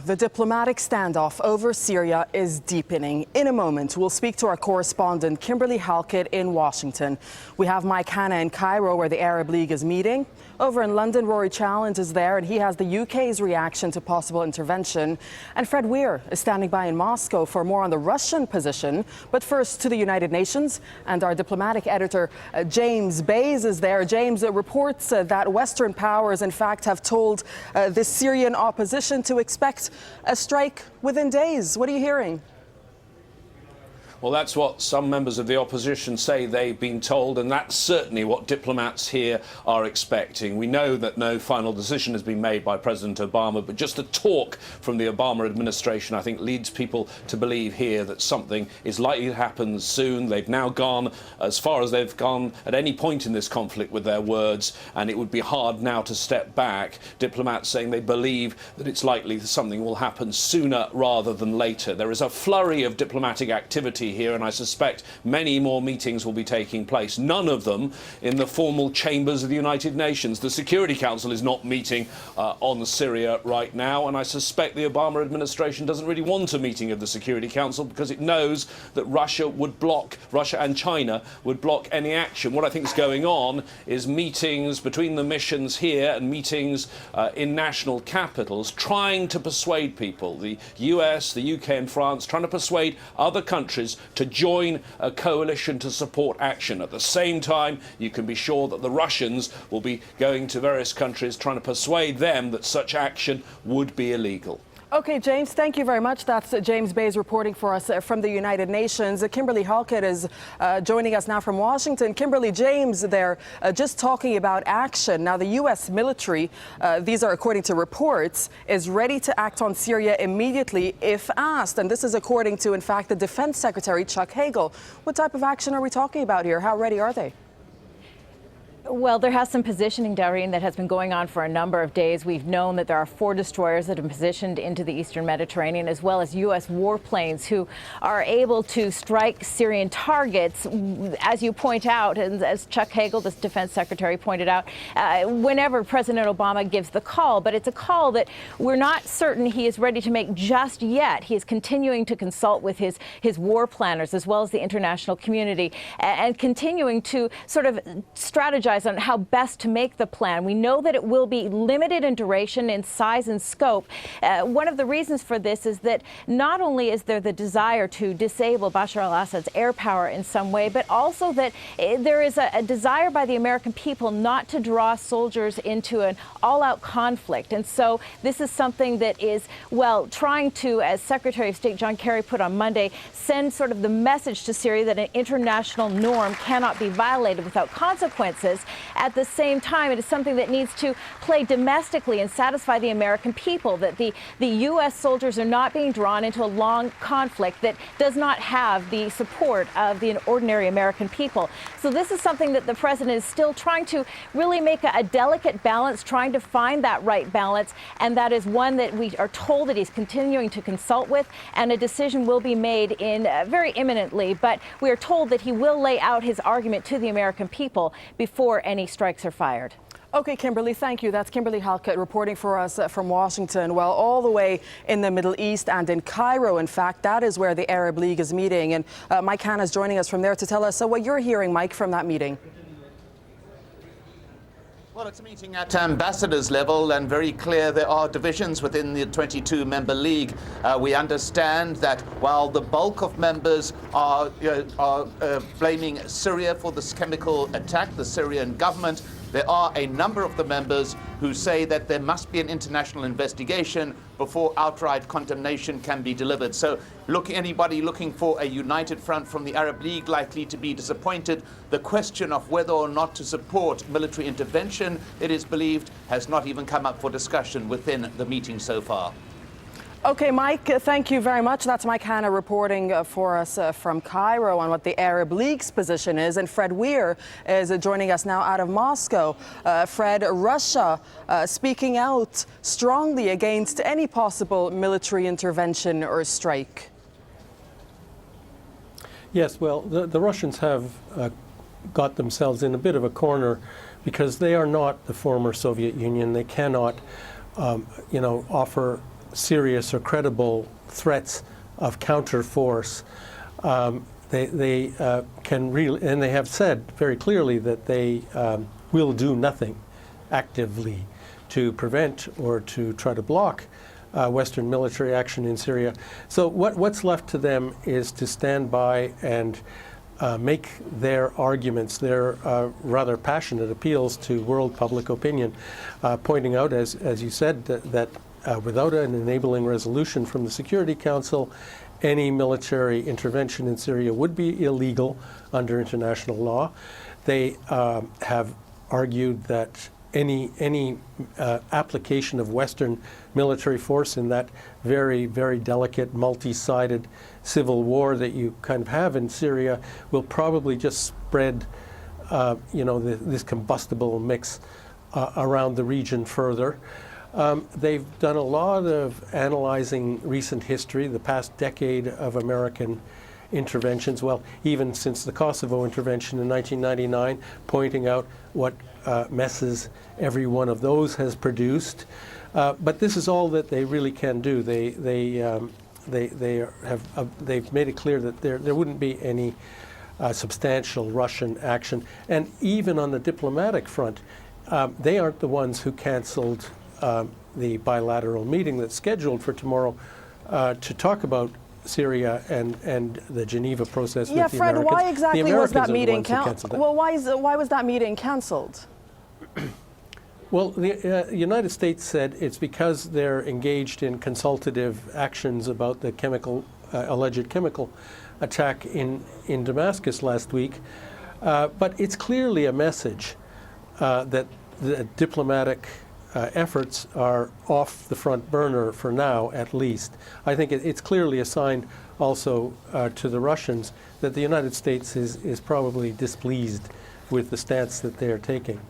the diplomatic standoff over Syria is deepening. In a moment, we'll speak to our correspondent, Kimberly Halkett, in Washington. We have Mike Hanna in Cairo, where the Arab League is meeting. Over in London, Rory Challenge is there, and he has the UK's reaction to possible intervention. And Fred Weir is standing by in Moscow for more on the Russian position. But first to the United Nations, and our diplomatic editor, James Bays, is there. James, reports that Western powers, in fact, have told the Syrian opposition to expect a strike within days. What are you hearing? Well, that's what some members of the opposition say they've been told, and that's certainly what diplomats here are expecting. We know that no final decision has been made by President Obama, but just the talk from the Obama administration, I think, leads people to believe here that something is likely to happen soon. They've now gone as far as they've gone at any point in this conflict with their words, and it would be hard now to step back. Diplomats saying they believe that it's likely that something will happen sooner rather than later. There is a flurry of diplomatic activity here, and I suspect many more meetings will be taking place, none of them in the formal chambers of the United Nations. The Security Council is not meeting on Syria right now, and I suspect the Obama administration doesn't really want a meeting of the Security Council because it knows that Russia and China would block any action. What I think is going on is meetings between the missions here and meetings in national capitals, trying to persuade people, the US, the UK and France, trying to persuade other countries to join a coalition to support action. At the same time, you can be sure that the Russians will be going to various countries trying to persuade them that such action would be illegal. Okay, James, thank you very much. That's James Bays reporting for us from the United Nations. Kimberly Halkett is joining us now from Washington. Kimberly, James there just talking about action. Now, the U.S. military, these are according to reports, is ready to act on Syria immediately if asked. And this is according to, in fact, the Defense Secretary, Chuck Hagel. What type of action are we talking about here? How ready are they? Well, there has some positioning, Doreen, that has been going on for a number of days. We've known that there are 4 destroyers that have been positioned into the eastern Mediterranean, as well as U.S. warplanes who are able to strike Syrian targets, as you point out, and as Chuck Hagel, the defense secretary, pointed out, whenever President Obama gives the call. But it's a call that we're not certain he is ready to make just yet. He is continuing to consult with his war planners, as well as the international community, and continuing to sort of strategize on how best to make the plan. We know that it will be limited in duration, in size and scope. One of the reasons for this is that not only is there the desire to disable Bashar al-Assad's air power in some way, but also that there is a desire by the American people not to draw soldiers into an all-out conflict. And so this is something that is, well, trying to, as Secretary of State John Kerry put on Monday, send sort of the message to Syria that an international norm cannot be violated without consequences. At the same time, it is something that needs to play domestically and satisfy the American people, that the U.S. soldiers are not being drawn into a long conflict that does not have the support of the ordinary American people. So this is something that the president is still trying to really make a delicate balance, trying to find that right balance, and that is one that we are told that he's continuing to consult with, and a decision will be made in very imminently. But we are told that he will lay out his argument to the American people before any strikes are fired. Okay, Kimberly, thank you. That's Kimberly Halkett reporting for us from Washington. Well, all the way in the Middle East and in Cairo, in fact, that is where the Arab League is meeting. And Mike Hanna is joining us from there to tell us what you're hearing, Mike, from that meeting. Well, it's a meeting at ambassadors level, and very clear there are divisions within the 22-member league. We understand that while the bulk of members are blaming Syria for this chemical attack, the Syrian government, there are a number of the members who say that there must be an international investigation before outright condemnation can be delivered. So anybody looking for a united front from the Arab League likely to be disappointed. The question of whether or not to support military intervention, it is believed, has not even come up for discussion within the meeting so far. Okay, Mike, thank you very much. That's Mike Hanna reporting for us from Cairo on what the Arab League's position is. And Fred Weir is joining us now out of Moscow. Fred, Russia speaking out strongly against any possible military intervention or strike. Yes, well, the Russians have got themselves in a bit of a corner because they are not the former Soviet Union. They cannot, offer serious or credible threats of counterforce, they can really, and they have said very clearly that they will do nothing actively to prevent or to try to block Western military action in Syria. So what's left to them is to stand by and make their arguments, their rather passionate appeals to world public opinion, pointing out, as you said, that without an enabling resolution from the Security Council, any military intervention in Syria would be illegal under international law. They have argued that any application of Western military force in that very, very delicate, multi-sided civil war that you kind of have in Syria will probably just spread, this combustible mix around the region further. They've done a lot of analyzing recent history, the past decade of American interventions, well, even since the Kosovo intervention in 1999, pointing out what messes every one of those has produced. But this is all that they really can do. They've made it clear that there wouldn't be any substantial Russian action. And even on the diplomatic front, they aren't the ones who canceled the bilateral meeting that's scheduled for tomorrow to talk about Syria and the Geneva process with the Fred, Americans. why exactly was that meeting canceled? Well, why was that meeting canceled? Well, the United States said it's because they're engaged in consultative actions about the alleged chemical attack in Damascus last week. But it's clearly a message that the diplomatic efforts are off the front burner for now, at least. I think it's clearly a sign also to the Russians that the United States is probably displeased with the stance that they are taking.